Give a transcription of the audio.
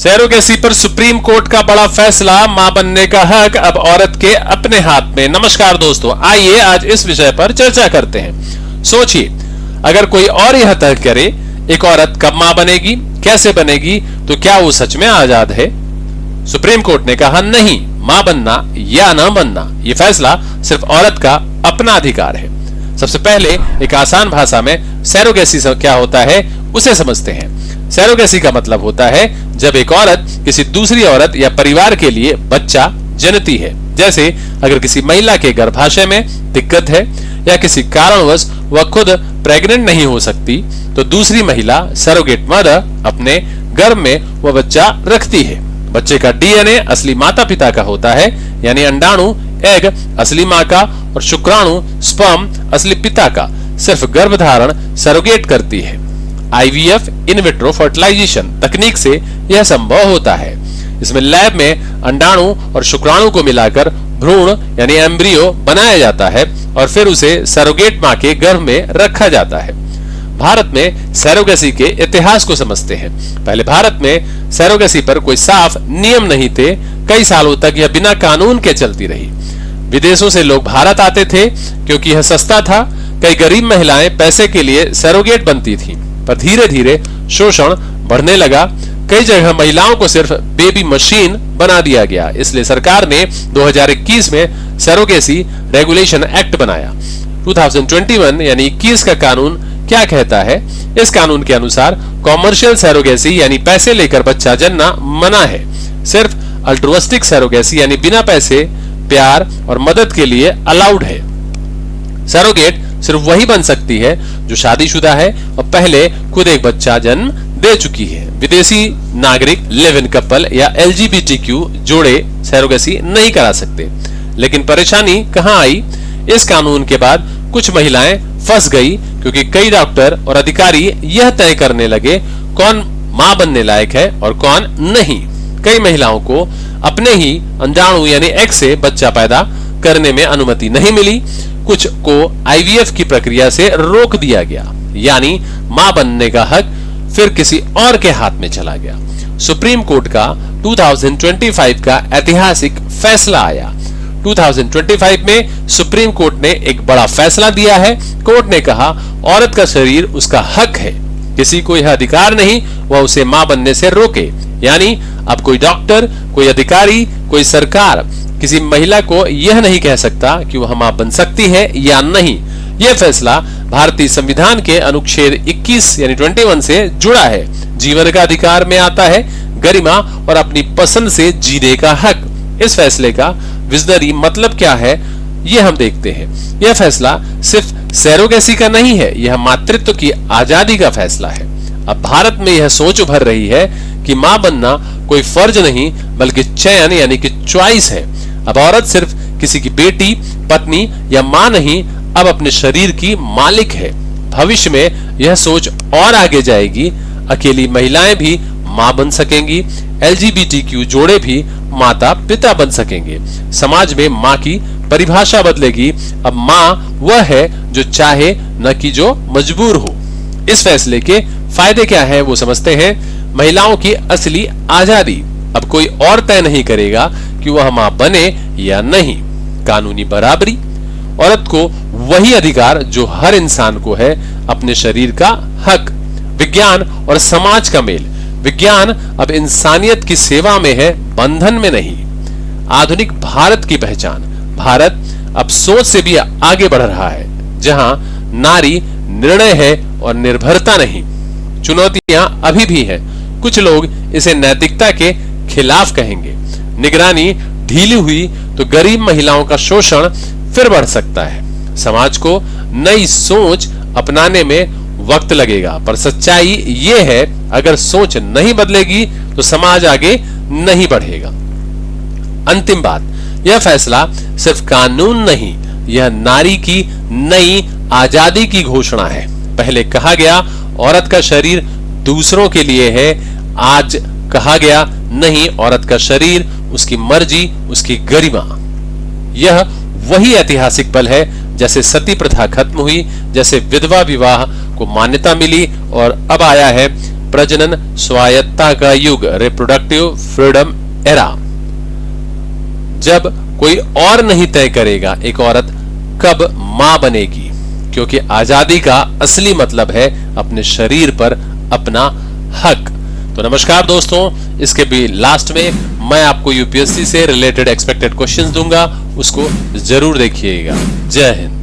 Surrogacy पर supreme court का बड़ा फैसला, मां बनने का हक अब औरत के अपने हाथ में। नमस्कार दोस्तों, आइए आज इस विषय पर चर्चा करते हैं। सोचिए, अगर कोई और यह तय करे एक औरत कब मां बनेगी, कैसे बनेगी, तो क्या वो सच में आजाद है? सुप्रीम कोर्ट ने कहा नहीं, मां बनना या न बनना यह फैसला सिर्फ औरत का अपना अधिकार है। सबसे पहले एक आसान भाषा में सरोगेसी क्या होता है उसे समझते हैं। सरोगेसी का मतलब होता है जब एक औरत किसी दूसरी औरत या परिवार के लिए बच्चा जनती है। जैसे अगर किसी महिला के गर्भाशय में दिक्कत है या किसी कारणवश वह खुद प्रेग्नेंट नहीं हो सकती, तो दूसरी महिला सरोगेट मदर अपने गर्भ में वह बच्चा रखती है। बच्चे का डीएनए असली माता पिता का होता है, यानी अंडाणु एग असली मां का और शुक्राणु स्पर्म असली पिता का। सिर्फ गर्भधारण सरोगेट करती है। आईवीएफ इन विट्रो फर्टिलाइजेशन तकनीक से यह संभव होता है। इसमें लैब में अंडाणु और शुक्राणु को मिलाकर भ्रूण यानी एम्ब्रियो बनाया जाता है और फिर उसे सरोगेट मां के गर्भ में रखा जाता है। भारत में सरोगेसी के इतिहास को समझते हैं। पहले भारत में सरोगेसी पर कोई साफ नियम नहीं थे। कई सालों तक यह बिना कानून के चलती रही। विदेशों से लोग भारत आते थे क्योंकि यह सस्ता था। कई गरीब महिलाएं पैसे के लिए सरोगेट बनती थीं, पर धीरे धीरे शोषण बढ़ने लगा। कई जगह महिलाओं को सिर्फ बेबी मशीन बना दिया गया। इसलिए सरकार ने 2021 में सरोगेसी रेगुलेशन एक्ट बनाया। 2021 यानी 21 का कानून क्या कहता है? इस कानून के अनुसार कॉमर्शियल सरोगेसी यानी पैसे लेकर बच्चा जनना मना है। सिर्फ अल्ट्रुइस्टिक सरोगेसी यानी बिना पैसे, प्यार और मदद के लिए अलाउड है। सरोगेट सिर्फ वही बन सकती है जो शादीशुदा है और पहले खुद एक बच्चा जन्म दे चुकी है। विदेशी नागरिक, लिव इन कपल या एलजीबीटीक्यू जोड़े सरोगेसी नहीं करा सकते। लेकिन परेशानी कहां आई? इस कानून के बाद कुछ महिलाएं फंस गई क्योंकि कई डॉक्टर और अधिकारी यह तय करने लगे कौन मां बनने लायक है और कौन नहीं। कई महिलाओं को अपने ही अंडाणु यानी एग से बच्चा पैदा करने में अनुमति नहीं मिली। कुछ को आईवीएफ की प्रक्रिया से रोक दिया गया, यानी मां बनने का हक फिर किसी और के हाथ में चला गया। सुप्रीम कोर्ट का 2025 का ऐतिहासिक फैसला आया। 2025 में सुप्रीम कोर्ट ने एक बड़ा फैसला दिया है। कोर्ट ने कहा औरत का शरीर उसका हक है, किसी को यह अधिकार नहीं वह उसे मां बनने से रोके। यानी अब कोई डॉक्टर, कोई अधिकारी, कोई सरकार किसी महिला को यह नहीं कह सकता कि वह मां बन सकती है या नहीं। यह फैसला भारतीय संविधान के अनुच्छेद 21 यानी 21 से जुड़ा है। जीवन का अधिकार में आता है गरिमा और अपनी पसंद से जीने का हक। इस फैसले का विजनरी मतलब क्या है, यह हम देखते हैं। यह फैसला सिर्फ सरोगेसी का नहीं है, यह मातृत्व की आजादी का फैसला है। अब भारत में यह सोच उभर रही है कि मां बनना कोई फर्ज नहीं बल्कि चयन यानी कि चॉइस है। अब औरत सिर्फ किसी की बेटी, पत्नी या मां नहीं, अब अपने शरीर की मालिक है। भविष्य में यह सोच और आगे जाएगी। अकेली महिलाएं भी मां बन सकेंगी। एलजीबीटीक्यू जोड़े भी माता पिता बन सकेंगे। समाज में मां की परिभाषा बदलेगी। अब मां वह है जो चाहे, न कि जो मजबूर हो। इस फैसले के फायदे क्या है वो समझते हैं। महिलाओं की असली आजादी। अब कोई और तय नहीं करेगा कि वह मां बने या नहीं। कानूनी बराबरी। औरत को वही अधिकार जो हर इंसान को है, अपने शरीर का हक। विज्ञान और समाज का मेल। विज्ञान अब इंसानियत की सेवा में है, बंधन में नहीं। आधुनिक भारत की पहचान। भारत अब सोच से भी आगे बढ़ रहा है, जहां नारी निर्णय है और निर्भरता नहीं। चुनौतियां अभी भी हैं। कुछ लोग इसे नैतिकता के खिलाफ कहेंगे। निगरानी ढीली हुई तो गरीब महिलाओं का शोषण फिर बढ़ सकता है। समाज को नई सोच अपनाने में वक्त लगेगा, पर सच्चाई ये है अगर सोच नहीं बदलेगी तो समाज आगे नहीं बढ़ेगा। अंतिम बात, यह फैसला सिर्फ कानून नहीं, यह नारी की नई आजादी की घोषणा है। पहले कहा गया औरत का शरीर दूसरों के लिए है, आज कहा गया नहीं, औरत का शरीर उसकी मर्जी, उसकी गरिमा। यह वही ऐतिहासिक पल है जैसे सती प्रथा खत्म हुई, जैसे विधवा विवाह को मान्यता मिली और अब आया है प्रजनन स्वायत्तता का युग, रिप्रोडक्टिव फ्रीडम एरा। जब कोई और नहीं तय करेगा एक औरत कब मां बनेगी, क्योंकि आजादी का असली मतलब है अपने शरीर पर अपना हक। तो नमस्कार दोस्तों, इसके भी लास्ट में मैं आपको यूपीएससी से रिलेटेड एक्सपेक्टेड क्वेश्चंस दूंगा, उसको जरूर देखिएगा। जय हिंद।